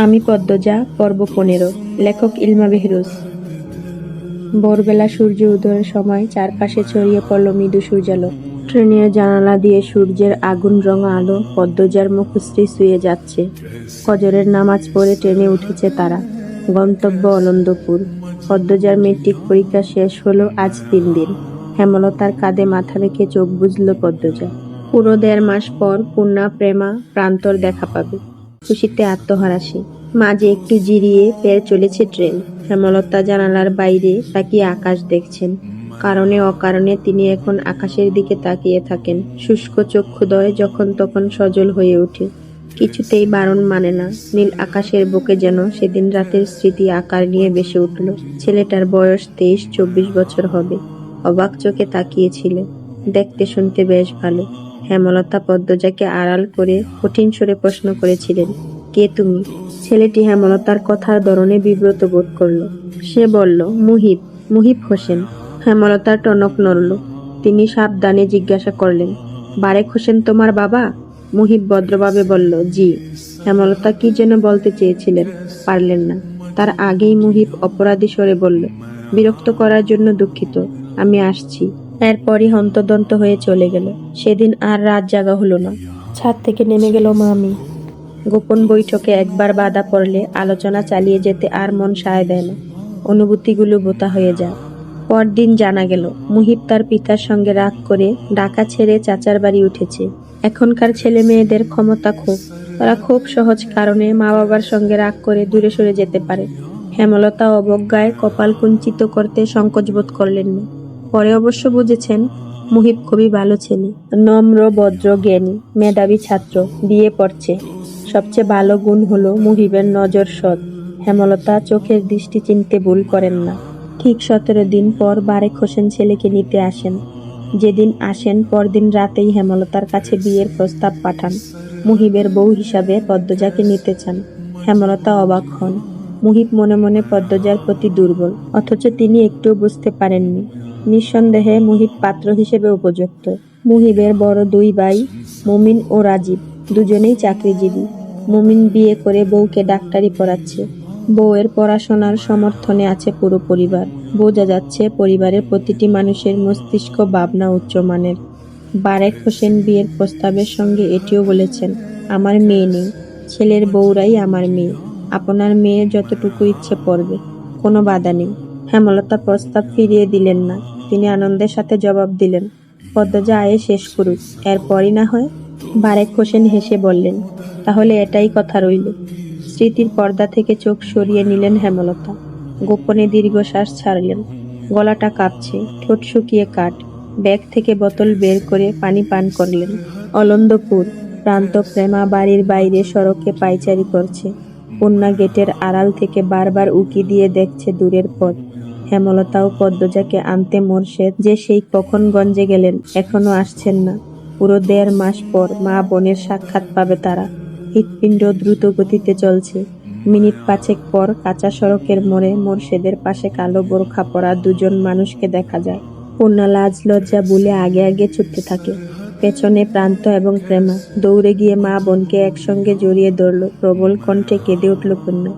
আমি পদ্মজা, পর্ব 15। লেখক ইলমা বেহরুজ। ভোরবেলা সূর্য উদয়ের সময় চারপাশে ছড়িয়ে পড়ল মৃদু সূর্যালোক। ট্রেনের জানালা দিয়ে সূর্যের আগুন রঙা আলো পদ্মজার মুখশ্রী ছুঁয়ে যাচ্ছে। ফজরের নামাজ পড়ে ট্রেনে উঠেছে তারা। গন্তব্য আনন্দপুর। পদ্মজার মেট্রিক পরীক্ষা শেষ হলো আজ 3 দিন। হেমলতার কাঁধে মাথা রেখে চোখ বুজল পদ্মজা। পুরো 1.5 মাস পর পূর্ণা প্রেমা প্রান্তর দেখা পাবে। খুশিতে আত্মহারাসী। মাঝে একটু জিরিয়ে ফের চলেছে ট্রেন। হেমলতা জানালার বাইরে তাকিয়ে আকাশ দেখছেন। কারণে অকারণে তিনি এখন আকাশের দিকে তাকিয়ে থাকেন। শুষ্ক চক্ষুদ্বয় যখন তখন সজল হয়ে ওঠে। কিছুতেই বারণ মানে না। নীল আকাশের বুকে যেন সেদিন রাতের স্মৃতি আকার নিয়ে ভেসে উঠল। ছেলেটার বয়স 23-24 বছর হবে। অবাক চোখে তাকিয়েছিল। দেখতে শুনতে বেশ ভালো। হেমলতা পদ্মজাকে আড়াল করে কঠিন স্বরে প্রশ্ন করেছিলেন, কে তুমি? ছেলেটি হেমলতার কথার ধরনে বিব্রত বোধ করল। সে বলল, মুহিব। মুহিব হোসেন। হেমলতার টনক নড়ল। তিনি সাবধানে জিজ্ঞাসা করলেন, বারেক হোসেন তোমার বাবা? মুহিব ভদ্রভাবে বলল, জি। হেমলতা কি যেন বলতে চেয়েছিলেন, পারলেন না। তার আগেই মুহিব অপরাধী স্বরে বলল, বিরক্ত করার জন্য দুঃখিত, আমি আসছি। এরপরই হন্তদন্ত হয়ে চলে গেল। সেদিন আর রাত জাগা হলো না। ছাদ থেকে নেমে গেল মামি। গোপন বৈঠকে একবার বাধা পড়লে আলোচনা চালিয়ে যেতে আর মন সায় দেয় না। অনুভূতিগুলো বোতা হয়ে যায়। পরদিন জানা গেল মুহিব তার পিতার সঙ্গে রাগ করে ঢাকা ছেড়ে চাচার বাড়ি উঠেছে। এখনকার ছেলে মেয়েদের ক্ষমতা খুব। তারা খুব সহজ কারণে মা বাবার সঙ্গে রাগ করে দূরে সরে যেতে পারে। হেমলতা অবজ্ঞায় কপাল কুঞ্চিত করতে সংকোচ বোধ করলেন না। পরে অবশ্য বুঝেছেন মুহিব খুবই ভালো ছেলে, নম্র, ভদ্র, জ্ঞানী, মেধাবী ছাত্র, বিয়ে পড়ছে। সবচেয়ে ভালো গুণ হলো মুহিবের নজর সৎ। হেমলতা চোখের দৃষ্টি চিনতে ভুল করেন না। ঠিক 17 দিন পর বারেক হোসেন ছেলেকে নিতে আসেন। যেদিন আসেন পরদিন রাতেই হেমলতার কাছে বিয়ের প্রস্তাব পাঠান। মুহিবের বউ হিসাবে পদ্মজাকে নিতে চান। হেমলতা অবাক হন। মুহিব মনে মনে পদ্মজার প্রতি দুর্বল, অথচ তিনি একটুও বুঝতে পারেননি। নিঃসন্দেহে মুহিব পাত্র হিসেবে উপযুক্ত। মুহিবের বড় 2 ভাই, মুমিন ও রাজীব, দুজনেই চাকরিজীবী। মুমিন বিয়ে করে বউকে ডাক্তারি পড়াচ্ছে। বউয়ের পড়াশোনার সমর্থনে আছে পুরো পরিবার। বোঝা যাচ্ছে পরিবারের প্রতিটি মানুষের মস্তিষ্ক ভাবনা উচ্চমানের। বারেক হোসেন বিয়ের প্রস্তাবের সঙ্গে এটিও বলেছেন, আমার মেয়ে নেই, ছেলের বউরাই আমার মেয়ে। আপনার মেয়ে যতটুকু ইচ্ছে পড়বে, কোনো বাধা নেই। হেমলতা প্রস্তাব ফিরিয়ে দিলেন না। তিনি আনন্দের সাথে জবাব দিলেন, পদ্মজা আয়ে শেষ করুক, এরপরই না হয়। বারেক হোসেন হেসে বললেন, তাহলে এটাই কথা রইল। স্মৃতির পর্দা থেকে চোখ সরিয়ে নিলেন হেমলতা। গোপনে দীর্ঘশ্বাস ছাড়লেন। গলাটা কাঁপছে, ঠোঁট শুকিয়ে কাঠ। ব্যাগ থেকে বোতল বের করে পানি পান করলেন। অলন্দপুর প্রান্ত। প্রেমা বাড়ির বাইরে সড়কে পায়চারি করছে। পূর্ণা গেটের আড়াল থেকে বারবার উকি দিয়ে দেখছে দূরের পথ। হেমলতা ও পদ্মজাকে আনতে মোরশেদ যে সেই কখন গঞ্জে গেলেন, এখনো আসছেন না। পুরো 1.5 মাস পর মা বোনের সাক্ষাৎ পাবে তারা। হৃৎপিণ্ড দ্রুত গতিতে চলছে। মিনিট 5 পর কাঁচা সড়কের মোড়ে মোরশেদের পাশে কালো বোরখা পরা 2 মানুষকে দেখা যায়। পূর্ণা লাজ লজ্জা ভুলে আগে আগে ছুটতে থাকে। পেছনে প্রান্ত এবং প্রেমা। দৌড়ে গিয়ে মা বোনকে একসঙ্গে জড়িয়ে ধরল। প্রবল কণ্ঠে কেঁদে উঠল পূর্ণা।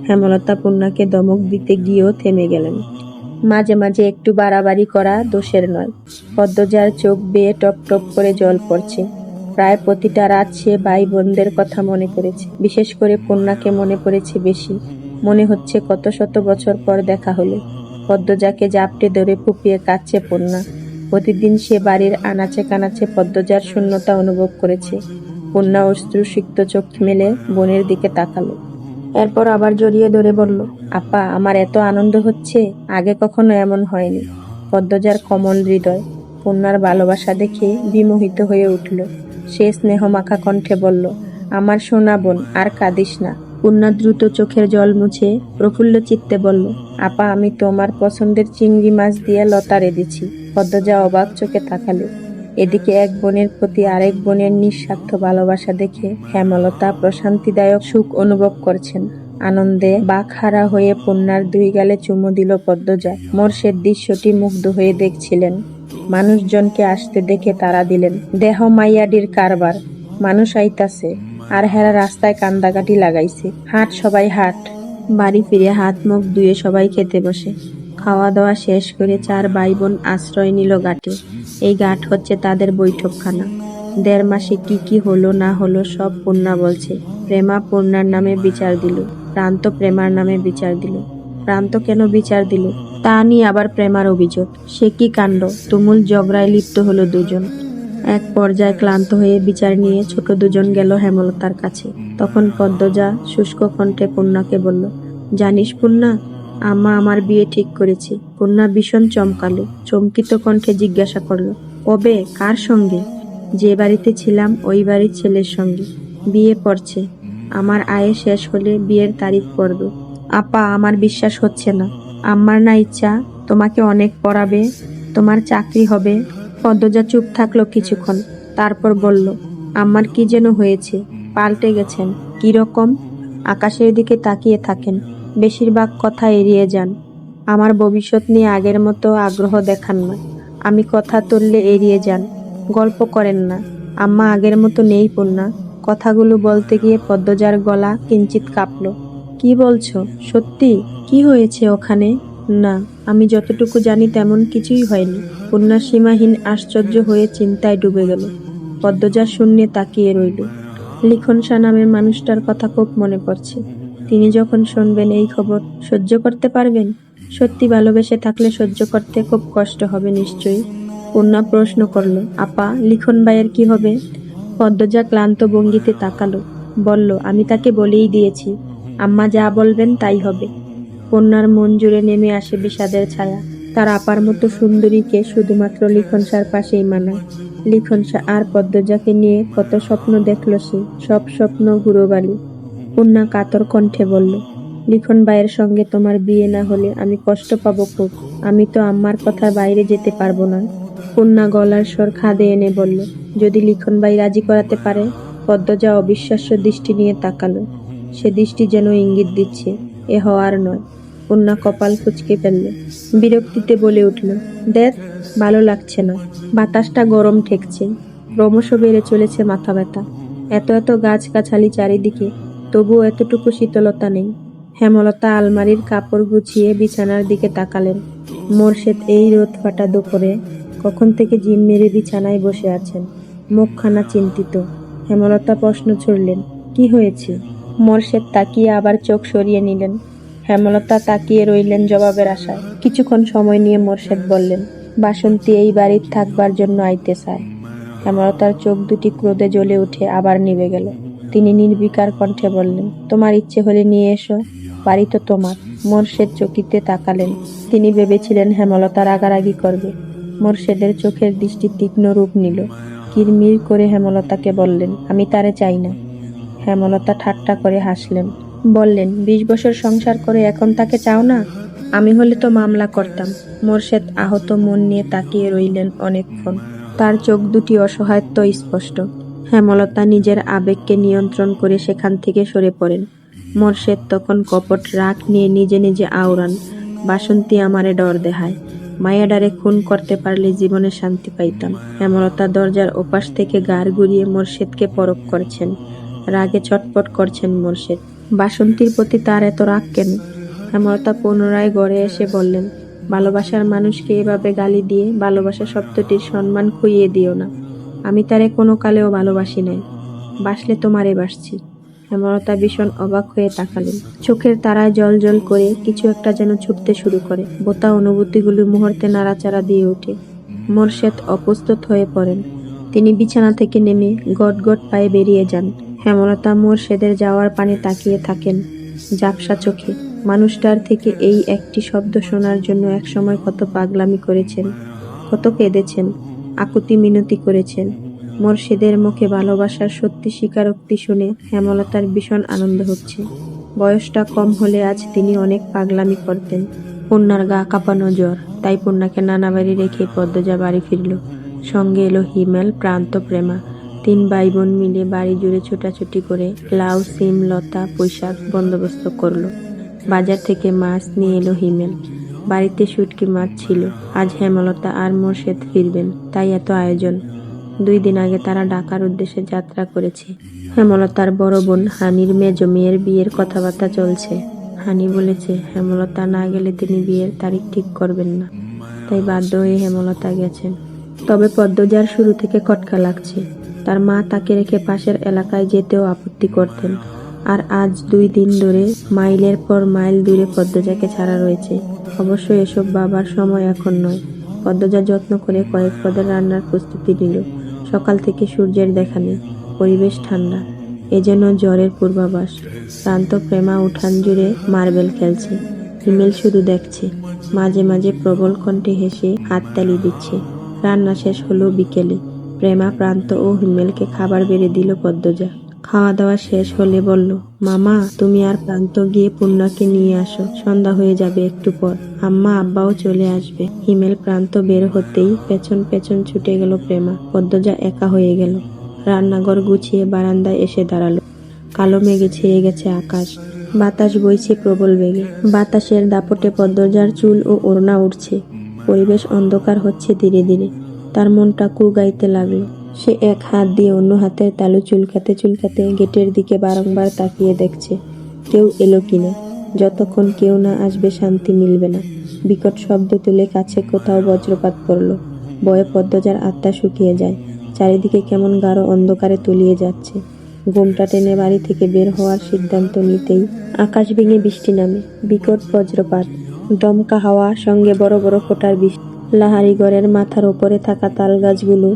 হেমলতা পূর্ণাকে ধমক দিতে গিয়েও থেমে গেলেন। মাঝে মাঝে একটু বাড়াবাড়ি করা দোষের নয়। পদ্মজার চোখ বেয়ে টপ টপ করে জল পড়ছে। প্রায় প্রতিটা রাত সে ভাই বোনদের কথা মনে করেছে। বিশেষ করে পূর্ণাকে মনে পড়েছে বেশি। মনে হচ্ছে কত শত বছর পর দেখা হলো। পদ্মজাকে জাপটে ধরে ফুপিয়ে কাঁদছে পূর্ণা। প্রতিদিন সে বাড়ির আনাচে কানাচে পদ্মজার শূন্যতা অনুভব করেছে। পূর্ণা অশ্রুসিক্ত চোখ মেলে বোনের দিকে তাকালো। এরপর আবার জড়িয়ে ধরে বলল, আপা, আমার এত আনন্দ হচ্ছে, আগে কখনো এমন হয়নি। পদ্মজার কোমল হৃদয় পূর্ণার ভালোবাসা দেখে বিমোহিত হয়ে উঠল। সে স্নেহমাখা কণ্ঠে বলল, আমার সোনা বোন, আর কাঁদিস না। পূর্ণা দ্রুত চোখের জল মুছে প্রফুল্ল চিত্তে বলল, আপা, আমি তোমার পছন্দের চিংড়ি মাছ দিয়ে লতা রেঁধেছি। পদ্মজা অবাক চোখে তাকালো। এদিকে এক বোনের প্রতি আরেক বোনের নিঃস্বার্থ ভালোবাসা দেখে হেমলতা প্রশান্তিদায়ক সুখ অনুভব করছেন। আনন্দে বাকহারা হয়ে পূর্ণার 2 গালে চুমু দিল পদ্মজা। মোরশেদ দৃশ্যটি মুগ্ধ হয়ে দেখছিলেন। মানুষজনকে আসতে দেখে তারা দিলেন, দেহ মাইয়াডির কারবার, মানুষ আইতাছে। আর হেরা রাস্তায় কান্দাকাটি লাগাইছে। হাট সবাই হাট। বাড়ি ফিরে হাত মুখ ধুয়ে সবাই খেতে বসে। খাওয়া দাওয়া শেষ করে 4 ভাই বোন আশ্রয় নিল ঘাটে। এই ঘাট হচ্ছে তাদের বৈঠকখানা। 1.5 মাসে কি কি হলো না হলো সব পূর্ণা বলছে। প্রেমা পূর্ণার নামে বিচার দিল, প্রান্ত প্রেমার নামে বিচার দিল। প্রান্ত কেন বিচার দিল তা নিয়ে আবার প্রেমার অভিযোগ। সে কি কাণ্ড! তুমুল ঝগড়ায় লিপ্ত হলো দুজন। এক পর্যায়ে ক্লান্ত হয়ে বিচার নিয়ে ছোট দুজন গেল হেমলতার কাছে। তখন পদ্মজা শুষ্ক কণ্ঠে পূর্ণাকে বলল, জানিস পূর্ণা, আম্মা আমার বিয়ে ঠিক করেছে। পূর্ণা ভীষণ চমকালো, চমকিত কণ্ঠে জিজ্ঞাসা করলো, কবে, কার সঙ্গে? যে বাড়িতে ছিলাম ওই বাড়ির ছেলের সঙ্গে। বিয়ে পড়ছে, আমার আয়ে শেষ হলে বিয়ের তারিখ পড়বে। আপা, আমার বিশ্বাস হচ্ছে না। আম্মার না ইচ্ছা তোমাকে অনেক পড়াবে, তোমার চাকরি হবে। পদ্মজা চুপ থাকলো কিছুক্ষণ, তারপর বলল, আম্মার কি যেন হয়েছে, পাল্টে গেছেন। কিরকম? আকাশের দিকে তাকিয়ে থাকেন, বেশিরভাগ কথা এড়িয়ে যান। আমার ভবিষ্যৎ নিয়ে আগের মতো আগ্রহ দেখান না। আমি কথা তুললে এড়িয়ে যান, গল্প করেন না। আম্মা আগের মতো নেই পূর্ণা। কথাগুলো বলতে গিয়ে পদ্মজার গলা কিঞ্চিত কাঁপল। কি বলছো? সত্যি? কি হয়েছে ওখানে? না, আমি যতটুকু জানি তেমন কিছুই হয়নি। পূর্ণা সীমাহীন আশ্চর্য হয়ে চিন্তায় ডুবে গেল। পদ্মজা শূন্যে তাকিয়ে রইল। লিখন শাহ নামের মানুষটার কথা খুব মনে পড়ছে। তিনি যখন শুনবেন এই খবর, সহ্য করতে পারবেন? সত্যি ভালোবেসে থাকলে সহ্য করতে খুব কষ্ট হবে নিশ্চয়ই। পূর্ণা প্রশ্ন করল, আপা, লিখন ভাইয়ের কি হবে? পদ্মজা ক্লান্ত ভঙ্গিতে তাকালো, বলল, আমি তাকে বলেই দিয়েছি, আম্মা যা বলবেন তাই হবে। কন্যার মন জুড়ে নেমে আসে বিষাদের ছায়া। তার আপার মতো সুন্দরীকে শুধুমাত্র লিখন শাহর পাশেই মানায়। লিখন শাহ আর পদ্মজাকে নিয়ে কত স্বপ্ন দেখল সে, সব স্বপ্ন গুঁড়োবালি। কন্যা কাতর কণ্ঠে বলল, লিখন ভাইয়ের সঙ্গে তোমার বিয়ে না হলে আমি কষ্ট পাবো খুব। আমি তো আম্মার কথার বাইরে যেতে পারবো না। কন্যা গলার স্বর খাদে এনে বলল, যদি লিখন ভাই রাজি করাতে পারে? পদ্মজা অবিশ্বাস্য দৃষ্টি নিয়ে তাকালো। সে দৃষ্টি যেন ইঙ্গিত দিচ্ছে, এ হওয়ার নয়। কন্যা কপাল কুঁচকে ফেলল, বিরক্তিতে বলে উঠল, দেখ, ভালো লাগছে না। বাতাসটা গরম ঠেকছে, ক্রমশ বেড়ে চলেছে মাথা ব্যথা। এত এত গাছগাছালি চারিদিকে, তবুও এতটুকু শীতলতা নেই। হেমলতা আলমারির কাপড় গুছিয়ে বিছানার দিকে তাকালেন। মোরশেদ এই রোদ ফাটা দুপুরে কখন থেকে জিম মেরে বিছানায় বসে আছেন, মুখখানা চিন্তিত। হেমলতা প্রশ্ন ছুড়লেন, কি হয়েছে? মোরশেদ তাকিয়ে আবার চোখ সরিয়ে নিলেন। হেমলতা তাকিয়ে রইলেন জবাবের আশায়। কিছুক্ষণ সময় নিয়ে মোরশেদ বললেন, বাসন্তী এই বাড়ির থাকবার জন্য আইতে চায়। হেমলতার চোখ দুটি ক্রোধে জ্বলে উঠে আবার নিভে গেল। তিনি নির্বিকার কণ্ঠে বললেন, তোমার ইচ্ছে হলে নিয়ে এসো, বাড়ি তো তোমার। মোরশেদ চকিতে তাকালেন। তিনি ভেবেছিলেন হেমলতা রাগারাগি করবে। মোরশেদের চোখের দৃষ্টি তীক্ষ্ণ রূপ নিল। কিরমির করে হেমলতাকে বললেন, আমি তারে চাই না। হেমলতা ঠাট্টা করে হাসলেন, বললেন, 20 বছর সংসার করে এখন তাকে চাও না? আমি হলে তো মামলা করতাম। মোরশেদ আহত মন নিয়ে তাকিয়ে রইলেন অনেকক্ষণ। তার চোখ দুটি অসহায়ত্ব স্পষ্ট। হেমলতা নিজের আবেগকে নিয়ন্ত্রণ করে সেখান থেকে সরে পড়েন। মোরশেদ তখন কপট রাগ নিয়ে নিজে নিজে আওড়ান, বাসন্তী আমারে ডর দেহায়। মায়াডারে খুন করতে পারলে জীবনে শান্তি পাইতাম। হেমলতা দরজার ওপাশ থেকে গাড় ঘুরিয়ে মোরশেদকে পরখ করছেন। রাগে ছটপট করছেন মোরশেদ। বাসন্তীর প্রতি তার এত রাগ কেন? হেমলতা পুনরায় ঘরে এসে বললেন, ভালোবাসার মানুষকে এভাবে গালি দিয়ে ভালোবাসা শব্দটির সম্মান খুইয়ে দিও না। আমি তারে কোনো কালেও ভালোবাসি নাই, বাসলে তোমারে বাসছি। হেমলতা ভীষণ অবাক হয়ে তাকালেন। চোখের তারায় জল জল করে কিছু একটা যেন ছুটতে শুরু করে। বোতা অনুভূতিগুলো মুহূর্তে নাড়াচাড়া দিয়ে ওঠে। মোরশেদ অপ্রস্তুত হয়ে পড়েন। তিনি বিছানা থেকে নেমে গট গট পায়ে বেরিয়ে যান। হেমলতা মোরশেদের যাওয়ার পানে তাকিয়ে থাকেন ঝাপসা চোখে। মানুষটার থেকে এই একটি শব্দ শোনার জন্য একসময় কত পাগলামি করেছেন, কত কেঁদেছেন, আকুতি মিনতি করেছেন। মোরশেদের মুখে ভালোবাসার সত্যি স্বীকারোক্তি শুনে হেমলতার ভীষণ আনন্দ হচ্ছে। বয়সটা কম হলে আজ তিনি অনেক পাগলামি করতেন। পূর্ণার গা কাঁপানো জ্বর, তাই পূর্ণাকে নানা বাড়ি রেখে পদ্মজা বাড়ি ফিরল। সঙ্গে এলো হিমেল, প্রান্ত, প্রেমা। 3 ভাই বোন মিলে বাড়ি জুড়ে ছোটাছুটি করে লাউ, সিম, লতা, পুঁইশাক বন্দোবস্ত করলো। বাজার থেকে মাছ নিয়ে এলো হিমেল। বাড়িতে শুটকি মাছ ছিল। আজ হেমলতা আর মোরশেদ ফিরবেন, তাই এত আয়োজন। 2 দিন আগে তারা ঢাকার উদ্দেশ্যে যাত্রা করেছে। হেমলতার বড় বোন হানির মেজ মেয়ের বিয়ের কথাবার্তা চলছে। হানি বলেছে হেমলতা না গেলে তিনি বিয়ের তারিখ ঠিক করবেন না, তাই বাধ্য হয়ে হেমলতা গেছেন। তবে পদ্মজার শুরু থেকে খটকা লাগছে। তার মা তাকে রেখে পাশের এলাকায় যেতেও আপত্তি করতেন, আর আজ 2 দিন ধরে মাইলের পর মাইল দূরে পদ্মজাকে ছাড়া রয়েছে। অবশ্য এসব ভাবার সময় এখন নয়। পদ্মজা যত্ন করে কয়েক পদের রান্নার প্রস্তুতি নিল। সকাল থেকে সূর্যের দেখা নেই, পরিবেশ ঠান্ডা, এ যেন জ্বরের পূর্বাভাস। শান্ত প্রেমা উঠান জুড়ে মার্বেল খেলছে, হিমেল শুধু দেখছে, মাঝে মাঝে প্রবল কণ্ঠে হেসে হাততালি দিচ্ছে। রান্না শেষ হলো বিকেলে। প্রেমা, প্রান্ত ও হিমেলকে খাবার বেড়ে দিল পদ্মজা। খাওয়া দাওয়া শেষ হলে বলল, মামা তুমি আর প্রান্ত গিয়ে পূর্ণাকে নিয়ে আসো, সন্ধ্যা হয়ে যাবে একটু পর, আম্মা আব্বাও চলে আসবে। হিমেল প্রান্ত বের হতেই পেছন পেছন ছুটে গেল প্রেমা। পদ্মজা একা হয়ে গেল। রান্নাঘর গুছিয়ে বারান্দায় এসে দাঁড়ালো। কালো মেঘে ছেয়ে গেছে আকাশ, বাতাস বইছে প্রবল বেগে। বাতাসের দাপটে পদ্মজার চুল ও ওড়না উঠছে। পরিবেশ অন্ধকার হচ্ছে ধীরে ধীরে। তার মনটা কু গাইতে লাগলো। সে এক হাত দিয়ে অন্য হাতের তালু চুলকাতে চুলকাতে গেটের দিকে বারংবার তাকিয়ে দেখছে কেউ এলো কিনা। যতক্ষণ কেউ না আসবে শান্তি মিলবে না। বিকট শব্দ তুলে কাছে কোথাও বজ্রপাত পড়ল। ভয়ে পদ্মজার আত্মা শুকিয়ে যায়। চারিদিকে কেমন গাঢ় অন্ধকারে তলিয়ে যাচ্ছে। ঘোমটা টেনে বাড়ি থেকে বের হওয়ার সিদ্ধান্ত নিতেই আকাশ ভেঙে বৃষ্টি নামে। বিকট বজ্রপাত, দমকা হাওয়া, সঙ্গে বড় বড় ফোঁটার বৃষ্টি। লাহারি ঘরের মাথার ওপরে থাকা তাল গাছগুলো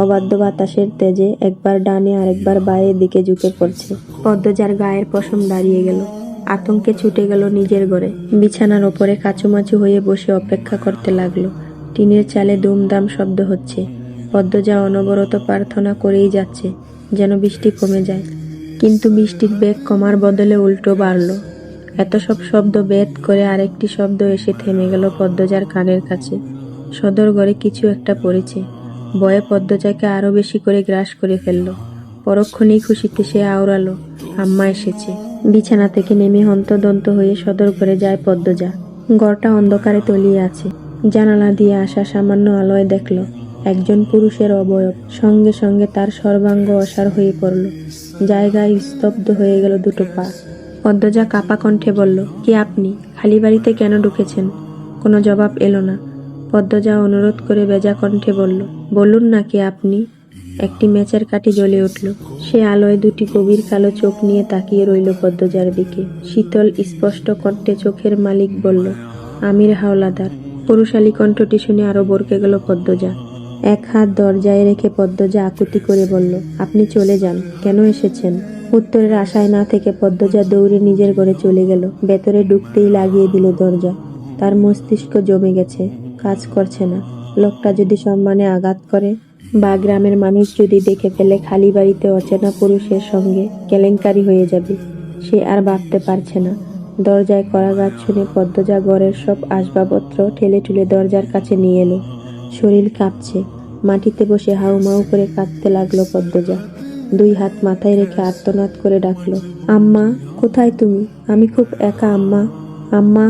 অবাধ্য বাতাসের তেজে একবার ডানে আরেকবার বাঁয়ের দিকে ঝুঁকে পড়ছে। পদ্মজার গায়ের পশম দাঁড়িয়ে গেল। আতঙ্কে ছুটে গেল নিজের ঘরে। বিছানার ওপরে কাচুমাচু হয়ে বসে অপেক্ষা করতে লাগলো। টিনের চালে দুমদাম শব্দ হচ্ছে। পদ্মজা অনবরত প্রার্থনা করেই যাচ্ছে যেন বৃষ্টি কমে যায়, কিন্তু বৃষ্টির বেগ কমার বদলে উল্টো বাড়ল। এত সব শব্দ ভেদ করে আরেকটি শব্দ এসে থেমে গেল পদ্মজার কানের কাছে। সদর ঘরে কিছু একটা পড়েছে। ভয়ে পদ্মজাকে আরো বেশি করে গ্রাস করে ফেলল। পরক্ষণেই খুশিতে সে আওড়ালো, আম্মা এসেছে। বিছানা থেকে নেমে হন্তদন্ত হয়ে সদর ঘরে যায় পদ্মজা। ঘরটা অন্ধকারে তলিয়ে আছে। জানালা দিয়ে আসা সামান্য আলোয় দেখল একজন পুরুষের অবয়ব। সঙ্গে সঙ্গে তার সর্বাঙ্গ অসাড় হয়ে পড়ল। জায়গায় স্তব্ধ হয়ে গেল দুটো পা। পদ্মজা কাপা কণ্ঠে বলল, কে আপনি? খালি বাড়িতে কেন ঢুকেছেন? কোনো জবাব এলো না। পদ্মজা অনুরোধ করে ভেজা কণ্ঠে বলল, বলুন না কে আপনি? একটি ম্যাচের কাঠি জ্বলে উঠল। সে আলোয় দুটি গভীর কালো চোখ নিয়ে তাকিয়ে রইল পদ্মজার দিকে। শীতল স্পষ্ট কণ্ঠে চোখের মালিক বলল, আমির হাওলাদার। পুরুষালী কণ্ঠটি শুনে আরো ভরকে গেল পদ্মজা। এক হাত দরজায় রেখে পদ্মজা আকুতি করে বলল, আপনি চলে যান। কেন এসেছেন? উত্তরের আশায় না থেকে পদ্মজা দৌড়ে নিজের ঘরে চলে গেল। ভেতরে ঢুকতেই লাগিয়ে দিল দরজা। তার মস্তিষ্ক জমে গেছে, কাজ করছে না। লোকটা যদি সম্মানে আঘাত করে, বা গ্রামের মানুষ যদি দেখে ফেলে খালি বাড়িতে অচেনা পুরুষের সঙ্গে কেলেঙ্কারি হয়ে যাবে। সে আর ভাবতে পারছে না। দরজায় করাঘাত শুনে পদ্মজা ঘরের সব আসবাবপত্র ঠেলে ঠুলে দরজার কাছে নিয়ে এলো। শরীর কাঁপছে। মাটিতে বসে হাউমাউ করে কাঁদতে লাগলো পদ্মজা। 2 হাত মাথায় রেখে আর্তনাদ করে ডাকলো, আম্মা কোথায় তুমি? আমি খুব একা আম্মা, আম্মা।